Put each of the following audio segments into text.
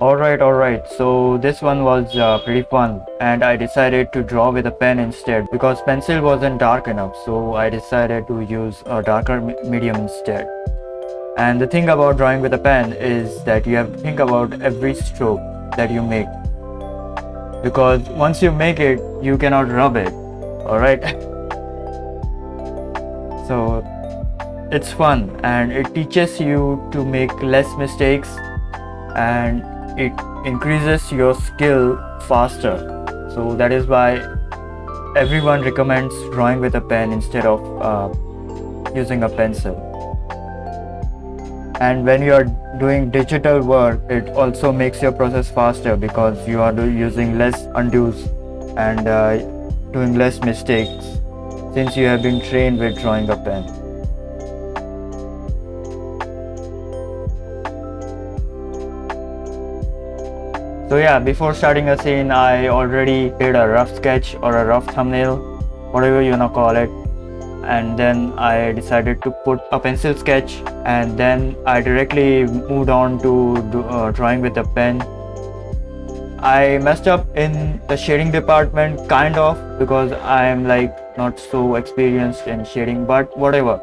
Alright. So this one was pretty fun, and I decided to draw with a pen instead because pencil wasn't dark enough. So I decided to use a darker medium instead. And the thing about drawing with a pen is that you have to think about every stroke that you make, because once you make it, you cannot rub it. Alright. So it's fun and it teaches you to make less mistakes, and it increases your skill faster. So that is why everyone recommends drawing with a pen instead of using a pencil. And when you are doing digital work, it also makes your process faster because you are using less undos and doing less mistakes since you have been trained with drawing a pen. So yeah, before starting a scene, I already did a rough sketch or a rough thumbnail, whatever you wanna call it. And then I decided to put a pencil sketch, and then I directly moved on to drawing with a pen. I messed up in the shading department kind of, because I'm like not so experienced in shading, but whatever.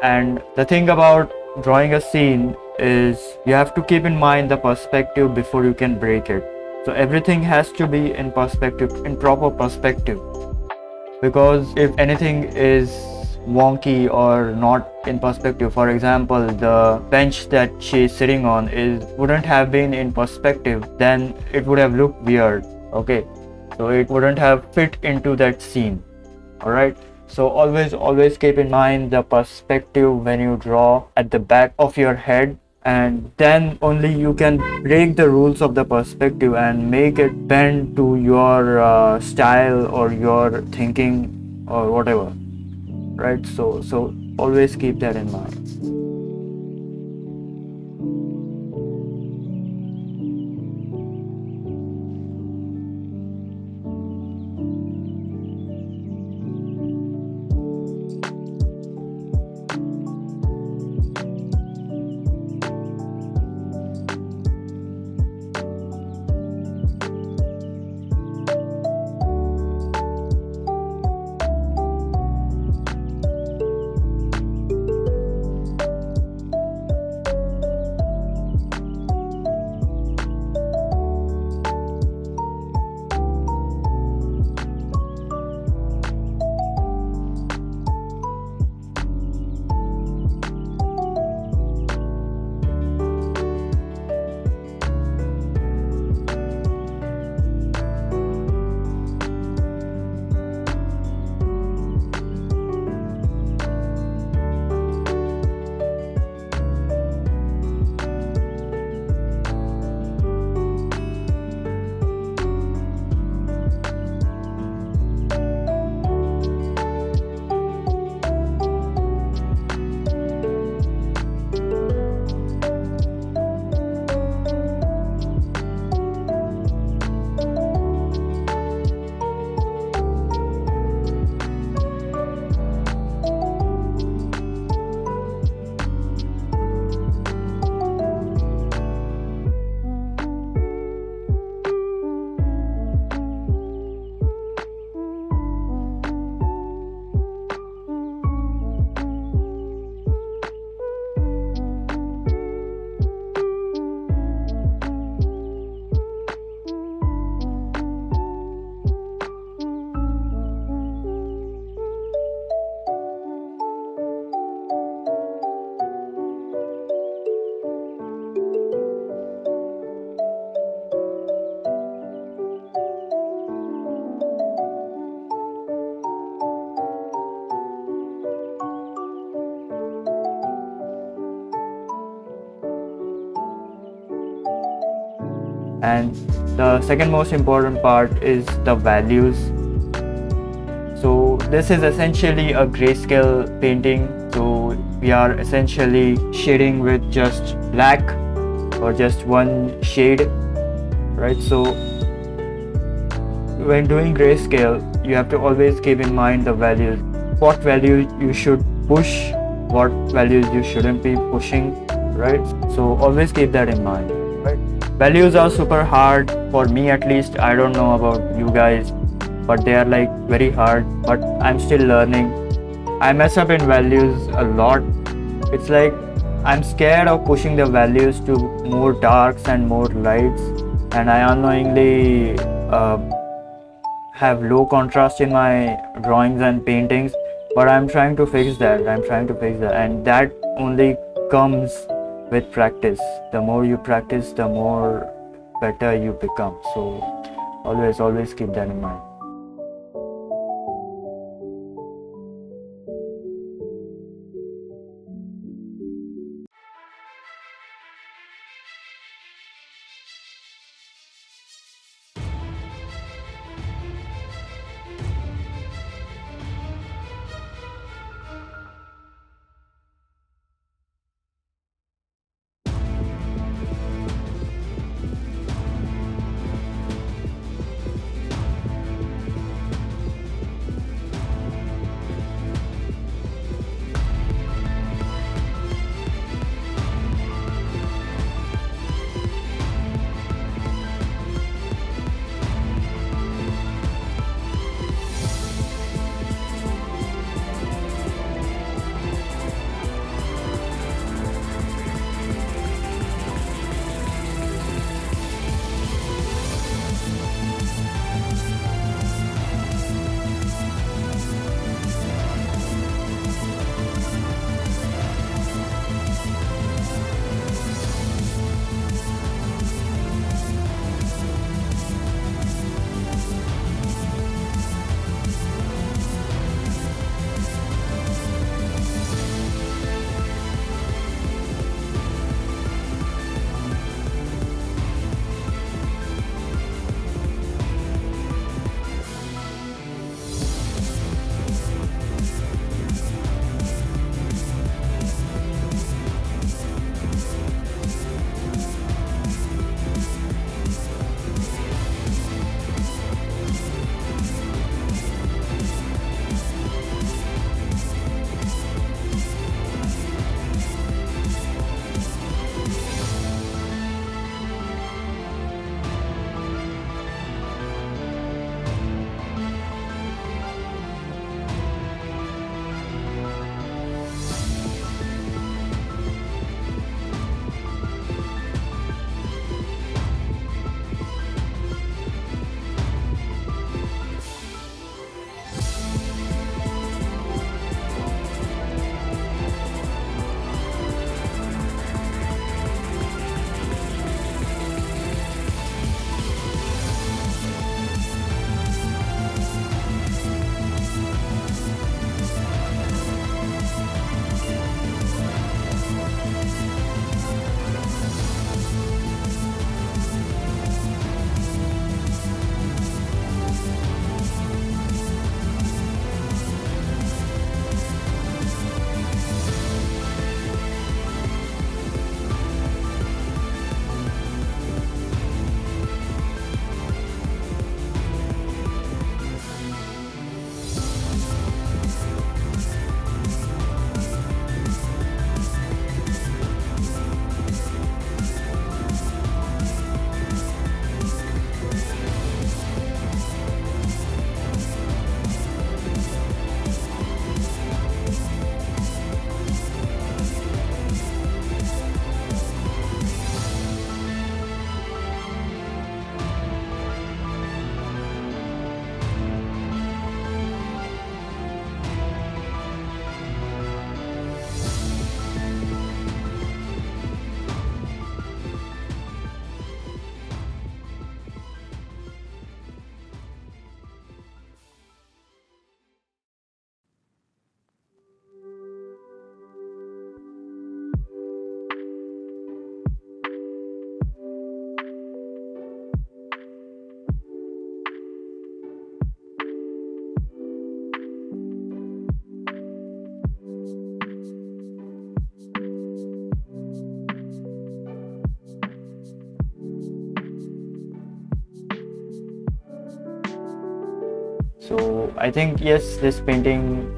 And the thing about drawing a scene is you have to keep in mind the perspective before you can break it. So everything has to be in perspective, in proper perspective, because if anything is wonky or not in perspective, for example, the bench that she's sitting on wouldn't have been in perspective, then it would have looked weird. Okay, so it wouldn't have fit into that scene. All right, so always keep in mind the perspective when you draw at the back of your head, and then only you can break the rules of the perspective and make it bend to your style or your thinking or whatever, right? So always keep that in mind. And the second most important part is the values. So this is essentially a grayscale painting. So we are essentially shading with just black or just one shade, right? So when doing grayscale, you have to always keep in mind the values. What values you should push, what values you shouldn't be pushing, right? So always keep that in mind, right? Values are super hard for me, at least. I don't know about you guys, but they are like very hard, but I'm still learning. I mess up in values a lot. It's like I'm scared of pushing the values to more darks and more lights, and I unknowingly have low contrast in my drawings and paintings. But I'm trying to fix that. And that only comes with practice. The more you practice, the more better you become. So always keep that in mind. So I think yes, this painting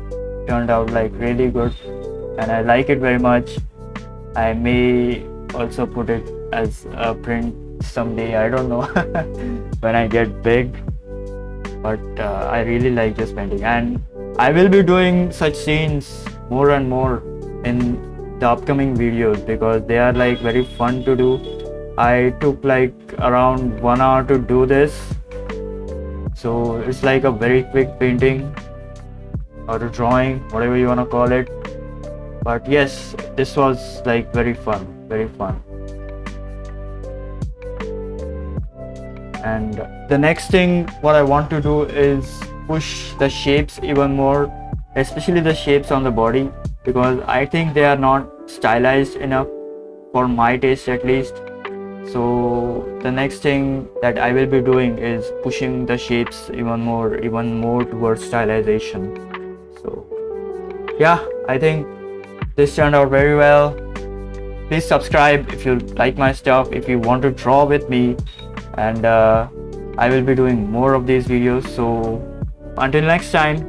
turned out like really good and I like it very much. I may also put it as a print someday, I don't know, when I get big. But I really like just painting, and I will be doing such scenes more and more in the upcoming videos because they are like very fun to do. I took like around 1 hour to do this, so it's like a very quick painting or a drawing, whatever you want to call it. But yes, this was like very fun. And the next thing what I want to do is push the shapes even more, especially the shapes on the body, because I think they are not stylized enough for my taste at least. So the next thing that I will be doing is pushing the shapes even more towards stylization. So yeah, I think this turned out very well. Please subscribe if you like my stuff, if you want to draw with me, and I will be doing more of these videos. So until next time,